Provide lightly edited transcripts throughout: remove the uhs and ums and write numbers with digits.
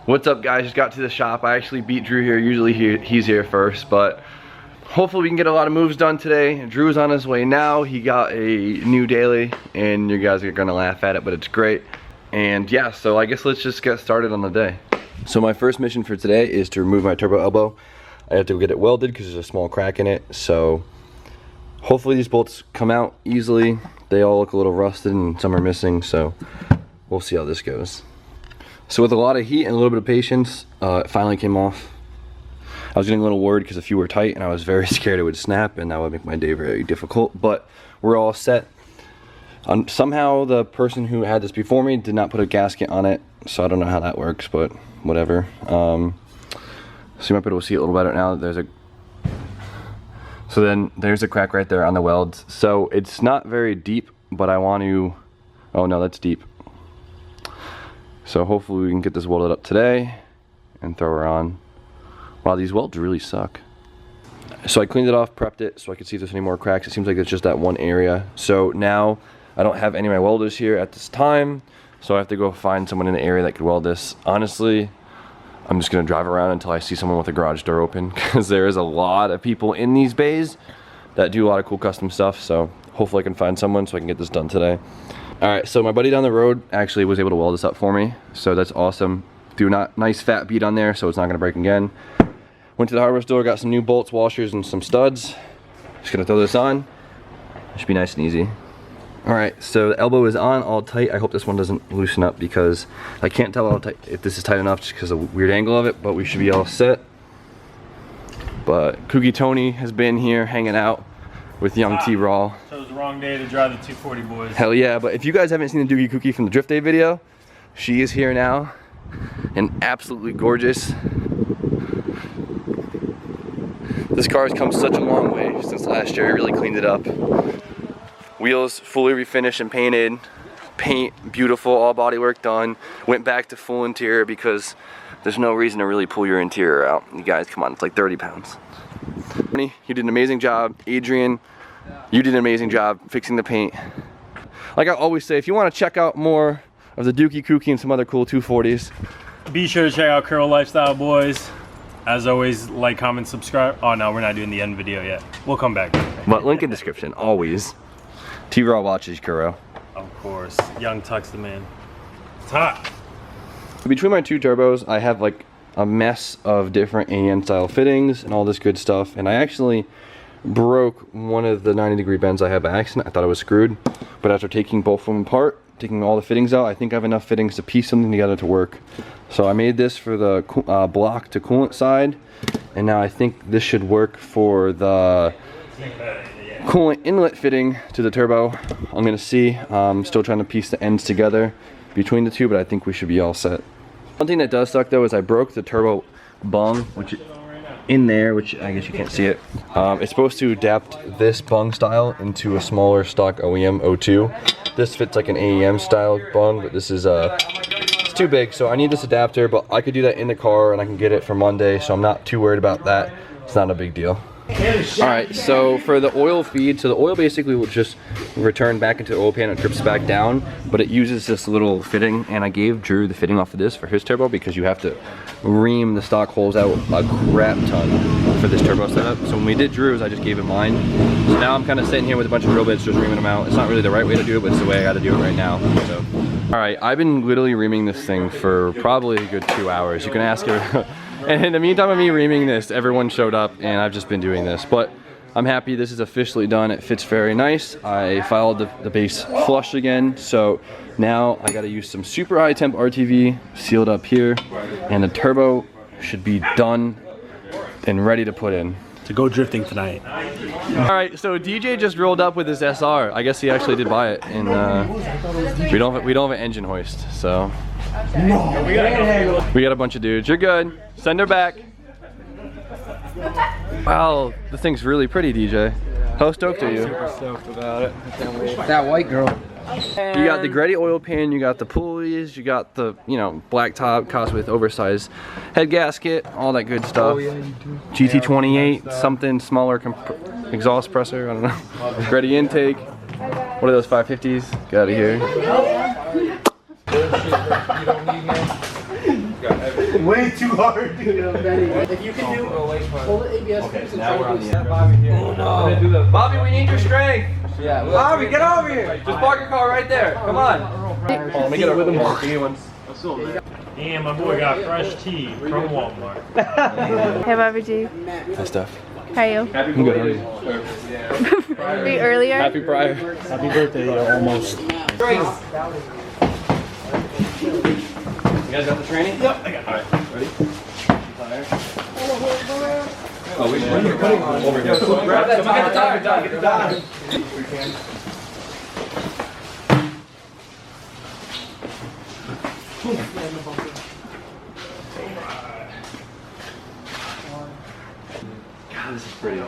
What's up, guys? Just got to the shop. I actually beat Drew here. Usually he's here first, but hopefully we can get a lot of moves done today. Drew's on his way now. He got a new daily, and you guys are gonna laugh at it, but it's great. And yeah, so I guess let's just get started on the day. So my first mission for today is to remove my turbo elbow. I have to get it welded because there's a small crack in it. So hopefully these bolts come out easily. They all look a little rusted and some are missing, so we'll see how this goes. So with a lot of heat and a little bit of patience, it finally came off. I was getting a little worried because a few were tight and I was very scared it would snap and that would make my day very difficult, but we're all set. Somehow the person who had this before me did not put a gasket on it, so I don't know how that works, but whatever. So you might be able to see it a little better now. So then there's a crack right there on the welds. So it's not very deep, but I want to, oh no, that's deep. So hopefully we can get this welded up today and throw her on. Wow, these welds really suck. So I cleaned it off, prepped it so I could see if there's any more cracks. It seems like it's just that one area. So now I don't have any of my welders here at this time, so I have to go find someone in the area that could weld this. Honestly, I'm just gonna drive around until I see someone with a garage door open, because there is a lot of people in these bays that do a lot of cool custom stuff. So hopefully I can find someone so I can get this done today. All right, so my buddy down the road actually was able to weld this up for me, so that's awesome. Do a nice fat bead on there so it's not gonna break again. Went to the hardware store, got some new bolts, washers, and some studs. Just gonna throw this on. It should be nice and easy. All right, so the elbow is on, all tight. I hope this one doesn't loosen up because I can't tell how tight, if this is tight enough just because of the weird angle of it, but we should be all set. But Kooky Tony has been here hanging out with young T-Raw. So it was the wrong day to drive the 240, boys. Hell yeah, but if you guys haven't seen the Doogie Kooky from the Drift Day video, she is here now and absolutely gorgeous. This car has come such a long way since last year. I really cleaned it up. Wheels fully refinished and painted. Paint beautiful, all body work done. Went back to full interior because there's no reason to really pull your interior out. You guys, come on, it's like 30 pounds. You did an amazing job. Adrian, you did an amazing job fixing the paint. Like I always say, if you want to check out more of the Doogie Kooky and some other cool 240s, be sure to check out Curl Lifestyle, boys. As always, like, comment, subscribe. Oh no, we're not doing the end video yet. We'll come back. But link in description, always. T-Raw watches Kuro. Of course, Young Tuck's the man. It's hot. Between my two turbos, I have like a mess of different AN style fittings and all this good stuff. And I actually broke one of the 90-degree bends I had by accident. I thought I was screwed. But after taking both of them apart, taking all the fittings out, I think I have enough fittings to piece something together to work. So I made this for the block to coolant side. And now I think this should work for the coolant inlet fitting to the turbo. I'm gonna see. I'm still trying to piece the ends together between the two, but I think we should be all set. One thing that does suck though is I broke the turbo bung, which in there, which I guess you can't see it. It's supposed to adapt this bung style into a smaller stock OEM 02. This fits like an AEM style bung, but this is it's too big, so I need this adapter, but I could do that in the car and I can get it for Monday, so I'm not too worried about that. It's not a big deal. Alright, so for the oil feed, so the oil basically will just return back into the oil pan and it drips back down, but it uses this little fitting, and I gave Drew the fitting off of this for his turbo because you have to ream the stock holes out a crap ton for this turbo setup. So when we did Drew's, I just gave him mine. So now I'm kind of sitting here with a bunch of drill bits just reaming them out. It's not really the right way to do it, but it's the way I got to do it right now. So, alright, I've been literally reaming this thing for probably a good 2 hours. You can ask her. And in the meantime of me reaming this, everyone showed up and I've just been doing this. But I'm happy this is officially done. It fits very nice. I filed the base flush again. So now I gotta use some super high temp RTV sealed up here. And the turbo should be done and ready to put in. To go drifting tonight. Alright, so DJ just rolled up with his SR. I guess he actually did buy it. And we don't have an engine hoist, so. No. We got a bunch of dudes. You're good. Send her back. Wow, the thing's really pretty, DJ. How stoked are you? Super stoked about it. I can't wait. That white girl. You got the Gretty oil pan, you got the pulleys, you got the, you know, black top cost with oversized head gasket, all that good stuff. Oh, yeah, you do. GT28, something smaller exhaust presser, I don't know. Gretty intake. What are those 550s? Get out of here. Way too hard. If you can do hold the ABS. Okay, so now we're on the end. Oh no. Bobby, we need your strength. Yeah. Bobby, get over here. Just park your car right there. Come on. Let me get over there. Give me one. Damn, my boy got fresh tea from Walmart. Hey, Bobby G. Hi, Steph. How are you? I'm good. How are you? Were you earlier? Happy Pryor. Happy birthday, almost. You guys got the training? Yep, I got it. All right, ready? Fire. Oh, we're putting on over here. Grab that tire. Get the tire. We can. God, this is pretty.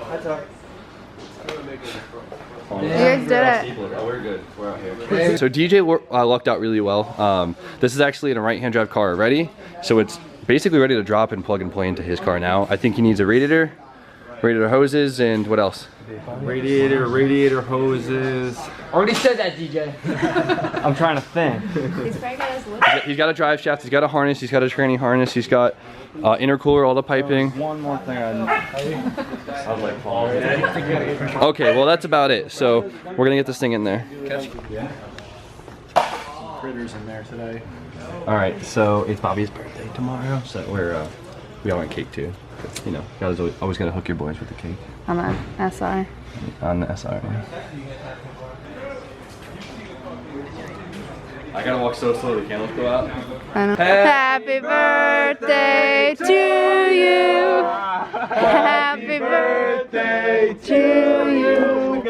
You guys did it. Oh, we're good. We're out here. So DJ lucked out really well. This is actually in a right-hand drive car already, so it's basically ready to drop and plug and play into his car now. I think he needs a radiator hoses, and what else? Radiator hoses. Already said that, DJ. I'm trying to think. He's got a drive shaft, he's got a harness, he's got a training harness, he's got intercooler, all the piping. One more thing I was like, Okay, well that's about it. So we're gonna get this thing in there. Critters in there today. All right, so it's Bobby's birthday tomorrow, so we all want cake too. You know, guys always gotta hook your boys with the cake. On the SR. On the SR. Yeah. I gotta walk so slow the candles go out. Happy birthday to you. Happy birthday to you.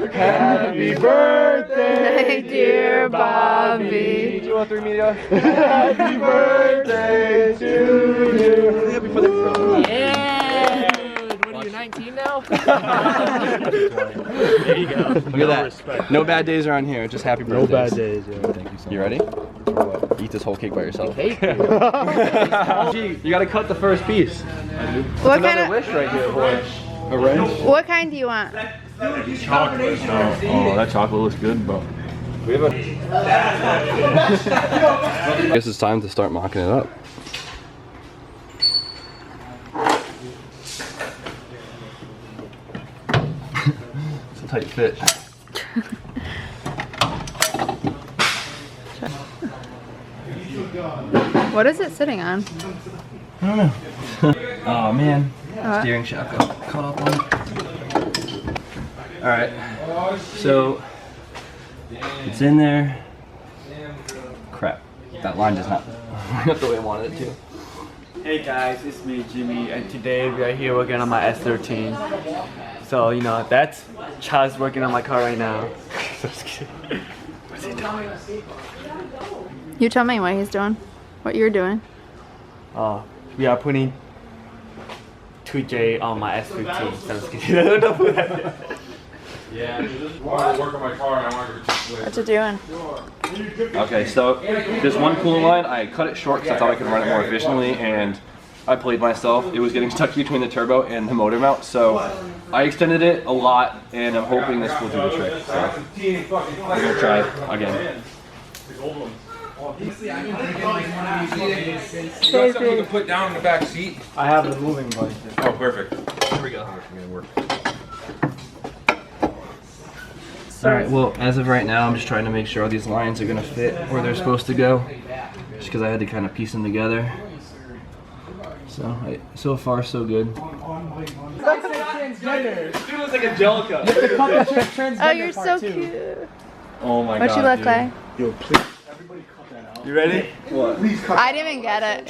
Happy birthday, dear Bobby. 2 or 3 media. Happy birthday to you. Happy for the yeah. What are you, 19 now? There you go. Look at that. No bad days around here. Just happy birthdays. No bad days. Yeah. Thank you so much. You ready? Eat this whole cake by yourself. Cake? Gee, you gotta cut the first piece. What Another kind of? wish right here, boy. A wrench? What kind do you want? Chocolate. Oh, that chocolate looks good, bro. We have a... I guess it's time to start mocking it up. It's a tight fit. What is it sitting on? I don't know. Oh man, What? steering shaft got caught up on it. All right, so it's in there. Crap, that line does not work the way I wanted it to. Hey guys, it's me, Jimmy, and today we are here working on my S13. So, you know, that's Chaz working on my car right now. What's he doing? You tell me what he's doing. What you're doing. We are putting 2J on my S15. So I'm just kidding. I don't know who that is. Yeah, I just wanted to work on my car and I wanted to What you doing? Okay, so this one coolant line, I cut it short because I thought I could run it more efficiently, and I played myself. It was getting stuck between the turbo and the motor mount, so I extended it a lot, and I'm hoping this will do the trick. So we're gonna try again. Stuff we can put down in the back seat. I have a moving blanket. Oh, perfect. Here we go. Alright, well, as of right now, I'm just trying to make sure all these lines are going to fit where they're supposed to go. Just because I had to kind of piece them together. So far, so good. Transgender. looks like Angelica. Oh, you're so cute. Oh my god. What you look like? Yo, please. Everybody cut that out. You ready? What? I didn't even get it.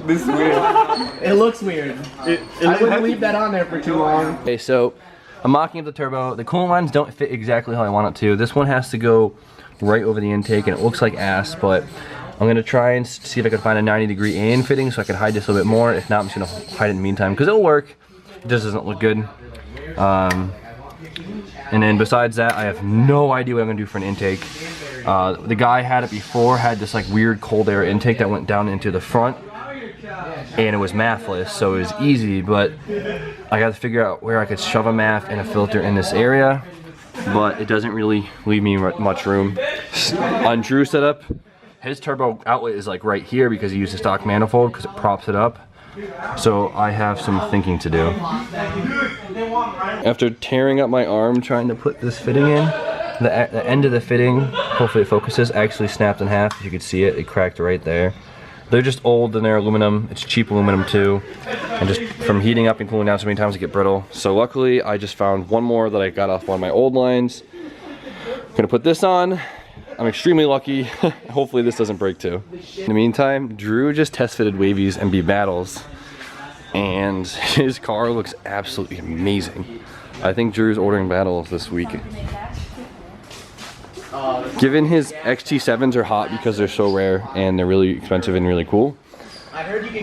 This is weird. It looks weird. I wouldn't leave that on there for too long. Okay, so I'm mocking up the turbo. The coolant lines don't fit exactly how I want it to. This one has to go right over the intake, and it looks like ass, but I'm gonna try and see if I can find a 90-degree in fitting so I can hide this a little bit more. If not, I'm just gonna hide it in the meantime because it'll work. It just doesn't look good. And then besides that, I have no idea what I'm gonna do for an intake. The guy had it before, had this like weird cold air intake that went down into the front, and it was mathless, so it was easy, but I got to figure out where I could shove a math and a filter in this area, but it doesn't really leave me much room. On Drew's setup, his turbo outlet is like right here because he used a stock manifold because it props it up. So I have some thinking to do. After tearing up my arm trying to put this fitting in, the end of the fitting, hopefully it focuses, actually snapped in half. If you could see it, it cracked right there. They're just old and they're aluminum. It's cheap aluminum too. And just from heating up and cooling down so many times, they get brittle. So luckily, I just found one more that I got off one of my old lines. I'm gonna put this on. I'm extremely lucky. Hopefully this doesn't break too. In the meantime, Drew just test fitted Wavy's MB Battles. And his car looks absolutely amazing. I think Drew's ordering Battles this week. Given his XT7s are hot because they're so rare and they're really expensive and really cool,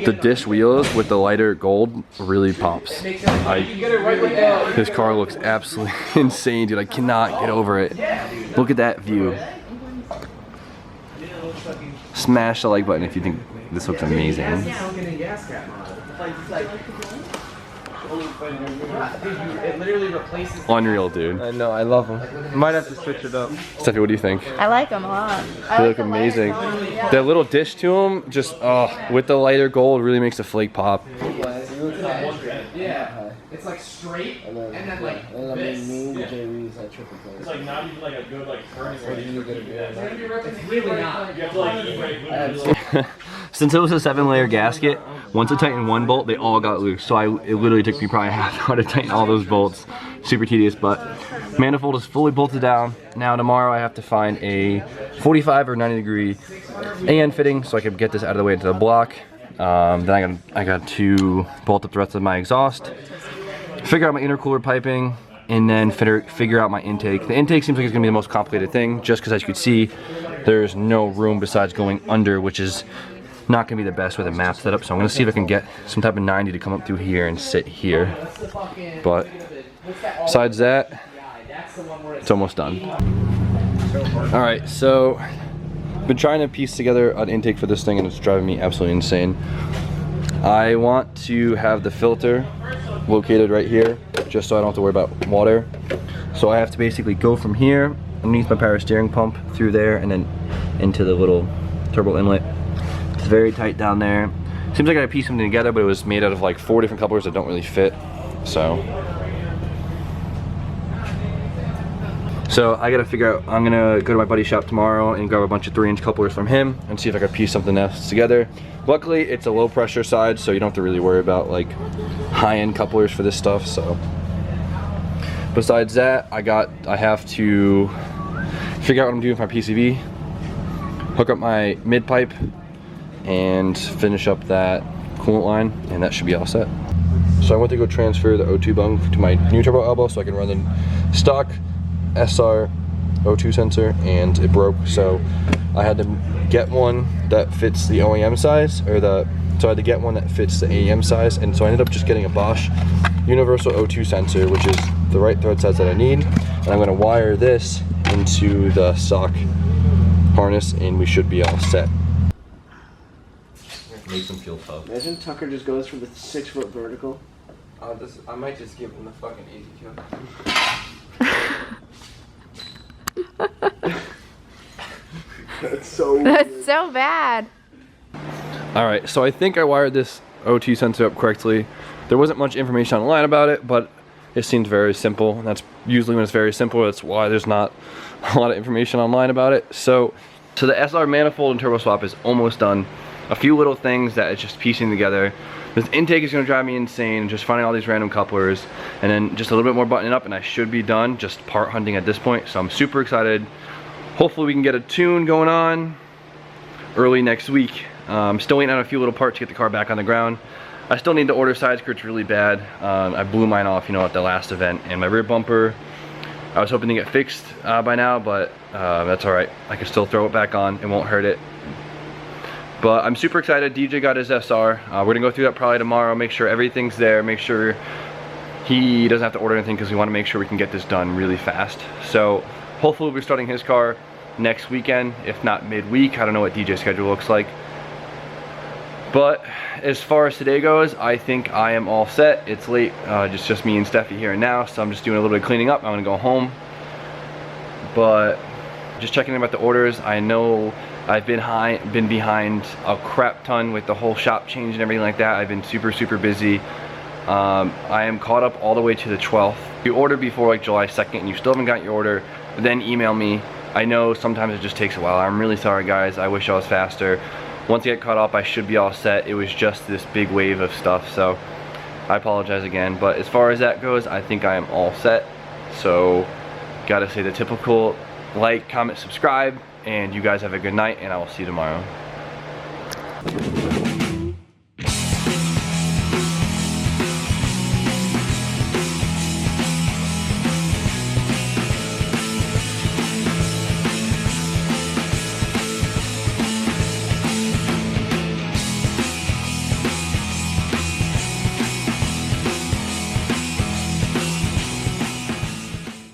the disc wheels with the lighter gold really pops. His car looks absolutely insane, dude. I cannot get over it. Look at that view. Smash the like button if you think this looks amazing. Unreal, dude. I know, I love them. Might have to switch it up. Steffi, what do you think? I like them a lot. They look amazing. That little dish to them, just with the lighter gold, really makes the flake pop. Yeah. It's like straight and then like this. It's like not even like a good like turning radius. It's really not. You have to like eat. Since it was a 7-layer gasket, once I tightened one bolt, they all got loose. So it literally took me probably half an hour to tighten all those bolts. Super tedious, but manifold is fully bolted down. Now tomorrow I have to find a 45 or 90 degree AN fitting so I can get this out of the way into the block. Then I got to bolt up the rest of my exhaust, figure out my intercooler piping, and then figure out my intake. The intake seems like it's gonna be the most complicated thing, just because as you can see, there's no room besides going under, which is not gonna be the best with a map setup. So I'm gonna see if I can get some type of 90 to come up through here and sit here. But besides that, it's almost done. All right, so I've been trying to piece together an intake for this thing and it's driving me absolutely insane. I want to have the filter located right here, just so I don't have to worry about water. So I have to basically go from here, underneath my power steering pump, through there, and then into the little turbo inlet. It's very tight down there. Seems like I pieced something together, but it was made out of like 4 different couplers that don't really fit. So I gotta figure out, I'm gonna go to my buddy's shop tomorrow and grab a bunch of 3-inch couplers from him and see if I can piece something else together. Luckily, it's a low pressure side, so you don't have to really worry about like high-end couplers for this stuff. So besides that, I have to figure out what I'm doing with my PCV, hook up my mid pipe, and finish up that coolant line, and that should be all set. So I went to go transfer the O2 bung to my new turbo elbow so I can run the stock SR O2 sensor, and it broke, so I had to get one that fits the OEM size, so I had to get one that fits the AEM size, and so I ended up just getting a Bosch universal O2 sensor, which is the right thread size that I need, and I'm going to wire this into the sock harness and we should be all set. Make them feel tough. Imagine Tucker just goes for the 6-foot vertical. I might just give him the fucking easy kill. That's so That's so bad. Alright, so I think I wired this O2 sensor up correctly. There wasn't much information online about it, but it seemed very simple. And that's usually when it's very simple, that's why there's not a lot of information online about it. So the SR manifold and turbo swap is almost done. A few little things that it's just piecing together. This intake is going to drive me insane, just finding all these random couplers, and then just a little bit more buttoning up and I should be done, just part hunting at this point. So I'm super excited. Hopefully we can get a tune going on early next week. Still waiting on a few little parts to get the car back on the ground. I still need to order side skirts really bad. I blew mine off, you know, at the last event, and my rear bumper, I was hoping to get fixed by now, but that's all right. I can still throw it back on, it won't hurt it. But I'm super excited. DJ got his SR. We're gonna go through that probably tomorrow, make sure everything's there, make sure he doesn't have to order anything, because we want to make sure we can get this done really fast. So hopefully we'll be starting his car next weekend, if not midweek. I don't know what DJ's schedule looks like. But as far as today goes, I think I am all set. It's late, just me and Steffi here and now, so I'm just doing a little bit of cleaning up. I'm gonna go home. But Just checking in about the orders. I know I've been behind a crap ton with the whole shop change and everything like that. I've been super busy. I am caught up all the way to the 12th. If you ordered before like July 2nd and you still haven't got your order, then email me. I know sometimes it just takes a while. I'm really sorry guys, I wish I was faster. Once I get caught up, I should be all set. It was just this big wave of stuff, so I apologize again. But as far as that goes, I think I am all set. So, gotta say the typical like, comment, subscribe, and you guys have a good night, and I will see you tomorrow.